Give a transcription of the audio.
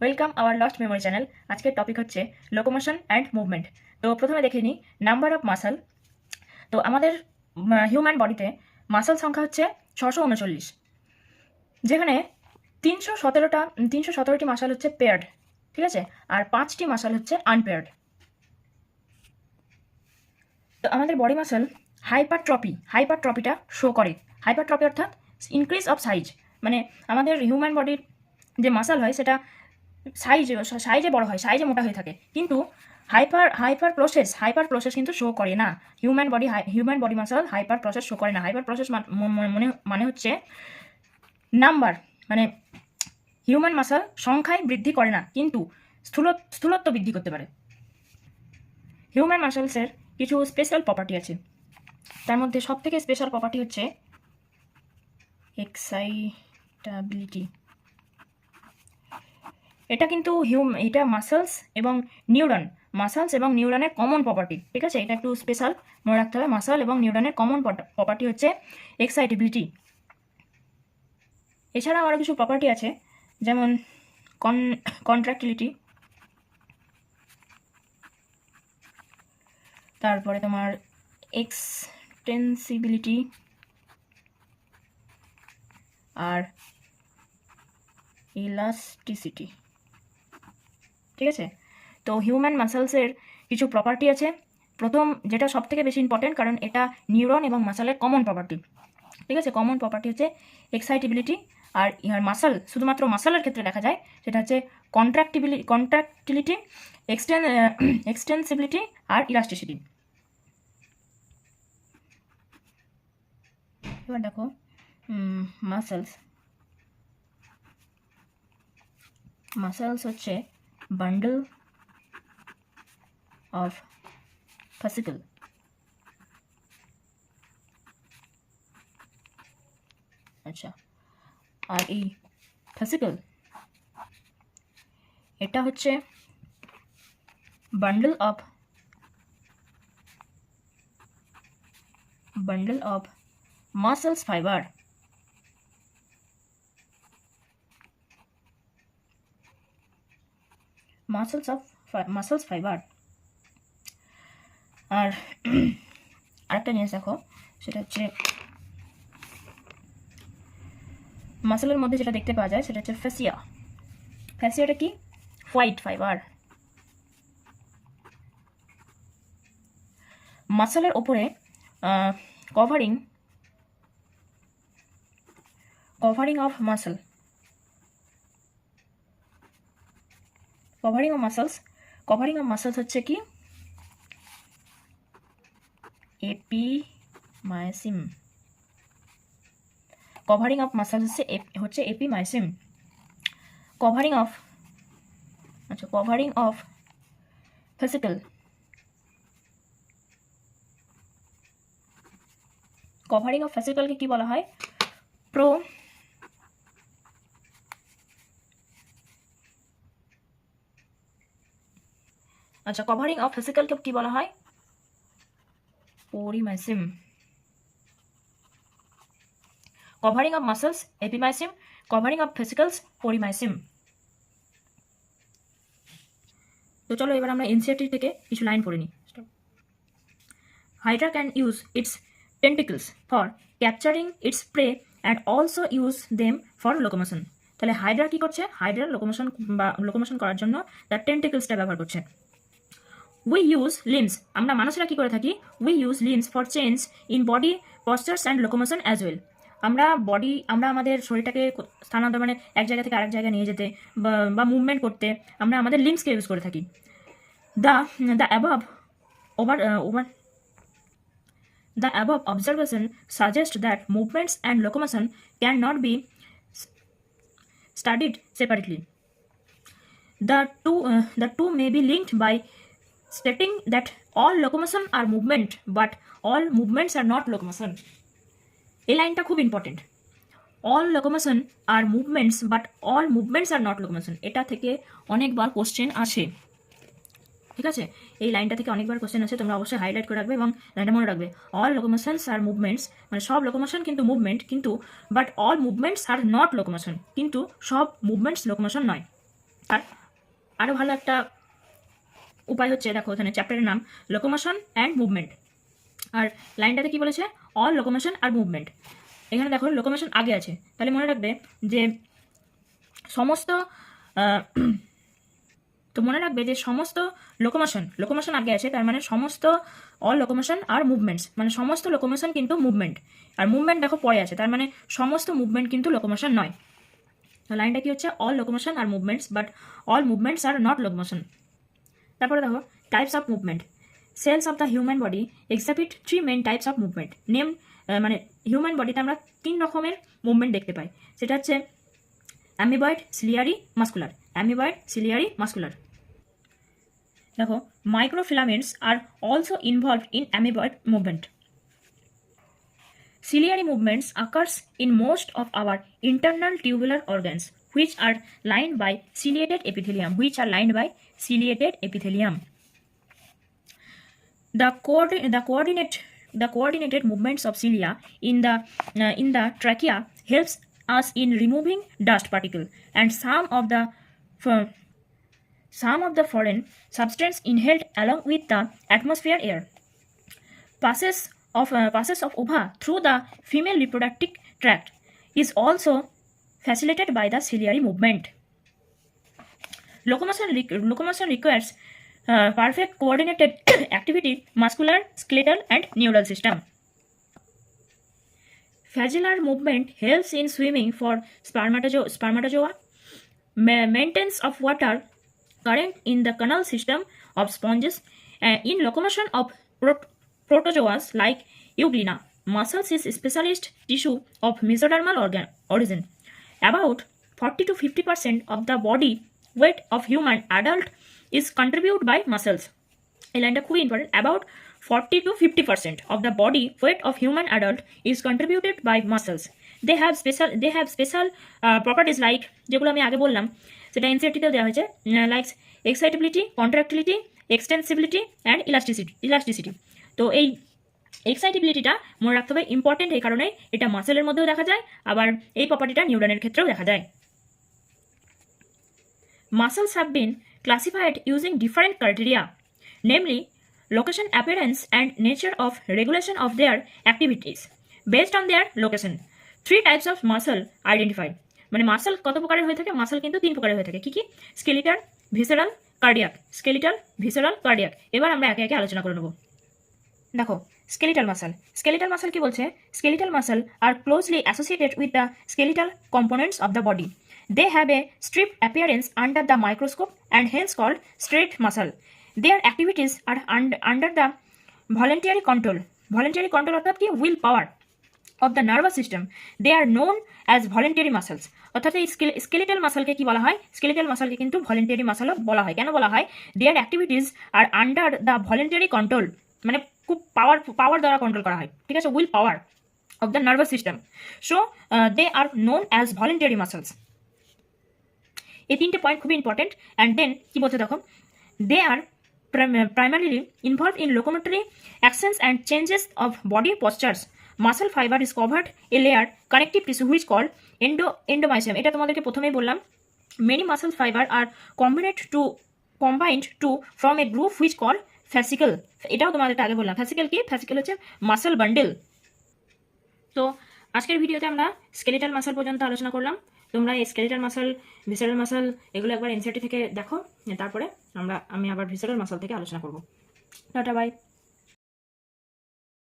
Welcome hour lost memory channel. আজকের topic হচ্ছে locomotion and movement. তো প্রথমে দেখে নিই নাম্বার অফ মাসল। তো আমাদের হিউম্যান বডিতে মাসল সংখ্যা হচ্ছে 639, যেখানে 317টি মাসল হচ্ছে পেয়ার্ড, ঠিক আছে, আর 5টি মাসল হচ্ছে আনপেয়ার্ড। তো আমাদের বডি মাসল হাইপারট্রপিটা শো করে। হাইপারট্রপি অর্থাৎ ইনক্রিজ অফ সাইজ, মানে আমাদের হিউম্যান বডির যে মাসল হয় সেটা সাইজে বড় হয়, সাইজে মোটা হয়ে থাকে, কিন্তু হাইপার প্রসেস কিন্তু শো করে না। Human body muscle hyper process show করে না। হাইপার প্রসেস মানে হচ্ছে নাম্বার, মানে হিউম্যান মাসল সংখ্যায় বৃদ্ধি করে না, কিন্তু স্থূলত্ব বৃদ্ধি করতে পারে। হিউম্যান মাসলসের কিছু স্পেশাল প্রপার্টি আছে, তার মধ্যে সবথেকে স্পেশাল প্রপার্টি হচ্ছে এক্সাইটাবিলিটি। এটা কিন্তু এটা মাসলস এবং নিউরনের কমন প্রপার্টি, ঠিক আছে। এটা একটু স্পেশাল মনে রাখতে হবে। মাসল এবং নিউরনের কমন প্রপার্টি হচ্ছে এক্সাইটেবিলিটি। এছাড়াও আরও কিছু প্রপার্টি আছে, যেমন কন্ট্রাক্টিলিটি, তারপরে তোমার এক্সটেন্সিবিলিটি আর ইলাস্টিসিটি, ঠিক আছে। তো হিউম্যান মাসলসের কিছু প্রপার্টি আছে। প্রথম, যেটা সব থেকে বেশি ইম্পর্টেন্ট, কারণ এটা নিউরন এবং মাসলের কমন প্রপার্টি, ঠিক আছে। কমন প্রপার্টি হচ্ছে এক্সাইটেবিলিটি। আর মাসল, শুধুমাত্র মাসলের ক্ষেত্রে দেখা যায়, সেটা হচ্ছে কন্ট্রাক্টিলিটি, এক্সটেন্সিবিলিটি আর ইলাস্টিসিটি। এবার দেখো মাসলস হচ্ছে বান্ডল অফ ফ্যাসিকল। আচ্ছা, আর এই ফ্যাসিকল এটা হচ্ছে bundle of muscles fibre. Muscles fibre. আর আরেকটা জিনিস দেখো, সেটা হচ্ছে মাসলের মধ্যে যেটা দেখতে পাওয়া যায় সেটা হচ্ছে ফ্যাসিয়া। ফ্যাসিয়াটা কি? White fibre. মাসলের ওপরে covering of muscle, covering of muscles হচ্ছে কি? এপিমায়োসিম। কভারিং অফ মাসলস হচ্ছে epimysium. Covering of fascicle, covering of ফ্যাসিকলকে কি বলা হয়? কভারিং অফ ফ্যাসিকলকে কি বলা হয়? Perimysium. Covering of muscles epimysium, covering of fascicles perimysium. তো চলো এবার আমরা এনসিইআরটি থেকে কিছু লাইন পড়ে নিই। Hydra can use its tentacles for capturing its prey and also use them for locomotion. তাহলে হাইড্রা কি করছে? হাইড্রা লোকোমোশন করার জন্য তার টেন্টিকলসটা ব্যবহার করছে। উই ইউজ লিমস, আমরা মানুষেরা কি করে থাকি? We use limbs for change in body postures and locomotion as well. আমরা আমাদের শরীরটাকে স্থানান্তর, মানে এক জায়গা থেকে আরেক জায়গায় নিয়ে যেতে বা মুভমেন্ট করতে আমরা আমাদের লিমসকে ইউজ করে থাকি। The above observation suggests that movements and locomotion cannot be studied separately. The two may be linked by stating that all locomotion are movement, but all movements are not locomotion. এই লাইনটা খুব important. All locomotion are movements, but all movements are not locomotion. এটা থেকে অনেকবার question আসে, ঠিক আছে। এই লাইনটা থেকে অনেকবার কোশ্চেন আছে, তোমরা অবশ্যই হাইলাইট করে রাখবে এবং লাইনটা মনে রাখবে। অল লোকোমোশনস আর মুভমেন্টস, মানে সব লোকোমোশন কিন্তু মুভমেন্ট, কিন্তু but all movements are not locomotion, কিন্তু সব মুভমেন্টস লোকোমোশন নয়। আর আরও ভালো একটা উপায় হচ্ছে, দেখো এখানে চ্যাপ্টারের নাম লোকোমোশন অ্যান্ড মুভমেন্ট, আর লাইনটাতে কি বলেছে, অল লোকোমোশন আর মুভমেন্ট। এখানে দেখো লোকোমোশন আগে আছে, তাহলে মনে রাখবে যে সমস্ত তো মনে রাখবে যে সমস্ত লোকোমোশন আগে আছে, তার মানে সমস্ত অল লোকোমোশন আর মুভমেন্টস, মানে সমস্ত লোকোমোশন কিন্তু মুভমেন্ট, আর মুভমেন্ট দেখো পরে আছে, তার মানে সমস্ত মুভমেন্ট কিন্তু লোকোমোশন নয়। তো লাইনটা কি হচ্ছে, all locomotion are movements but all movements are not locomotion. তারপরে দেখো types of movement. Cells of the human body exhibit 3 main types of movement. মানে হিউম্যান বডিতে আমরা 3 রকমের মুভমেন্ট দেখতে পাই, সেটা হচ্ছে amoeboid, ciliary, muscular. Amoeboid, ciliary, muscular. দেখো microfilaments are also involved in amoeboid movement. Ciliary movements occurs in most of our internal tubular organs, which are lined by ciliated epithelium. The coordinated movements of cilia in the trachea helps us in removing dust particle and some of the foreign substance inhaled along with the atmosphere air. Passes of ova through the female reproductive tract is also facilitated by the ciliary movement. Locomotion requires perfect coordinated activity, muscular, skeletal, and neural system. Phagellar movement helps in swimming for spermatozoa, maintenance of water current in the canal system of sponges, in locomotion of protozoas like Euglena. Muscles is specialist tissue of mesodermal origin. About 40 to 50% of the body weight of human adult is contributed by muscles. এই লাইনটা খুবই important. About 40 to 50% of the body weight of human adult is contributed by muscles. They have special properties like, যেগুলো আমি আগে বললাম সেটা এনসিইআরটিতেও দেওয়া হয়েছে, like excitability, contractility, extensibility and elasticity. তো এই এক্সাইটেবিলিটিটা মনে রাখতে হবে, ইম্পর্টেন্ট এই কারণে এটা মাসেলের মধ্যেও দেখা যায়, আবার এই প্রপার্টিটা নিউরনের ক্ষেত্রেও দেখা যায়। Muscles have been classified using different criteria, namely location, appearance, and nature of regulation of their activities based on their location. 3 types of muscle identified. মানে মাসেল কত প্রকারের হয়ে থাকে? মাসেল কিন্তু 3 প্রকারের হয়ে থাকে। কি কি? Skeletal, visceral, cardiac. Skeletal, visceral, cardiac. এবার আমরা একে একে আলোচনা করে নেব। দেখো স্কেলিটাল মাসেল কি বলছে? Skeletal muscle are closely associated with the skeletal components of the body. They have a stripped appearance under the microscope and hence called straight muscle. Their activities are under the voluntary control অর্থাৎ কি? Will power of the nervous system. They are known as voluntary muscles. অর্থাৎ এই skeletal মাসলকে কি বলা হয়? Skeletal মাসলকে কিন্তু voluntary মাসলও বলা হয়। কেন বলা হয়? Their activities are under the voluntary control, মানে খুব পাওয়ার দ্বারা কন্ট্রোল করা হয়, ঠিক আছে? Will power of the nervous system. So they are known as voluntary muscles. এই 3টে পয়েন্ট খুবই ইম্পর্টেন্ট। অ্যান্ড দেন কি বলছে দেখো, দে আর primarily involved in locomotory actions and changes of body postures. Muscle fiber is covered a layer connective tissue which called endomysium. এটা তোমাদেরকে প্রথমেই বললাম। Many muscle fiber are combined to form a group which called fascicle. এটাও তোমাদেরকে আগে বললাম। fascicle কি? fascicle হচ্ছে মাসল বান্ডেল। তো আজকের ভিডিওতে আমরা স্কেলিটাল মাসল পর্যন্ত আলোচনা করলাম। তোমরা এই স্কেলিটাল মাসল, ভিসেরাল মাসল এগুলো একবার এনসিইআরটি থেকে দেখো, তারপরে আমি আবার ভিসেরাল মাসল থেকে আলোচনা করব। Tata, by.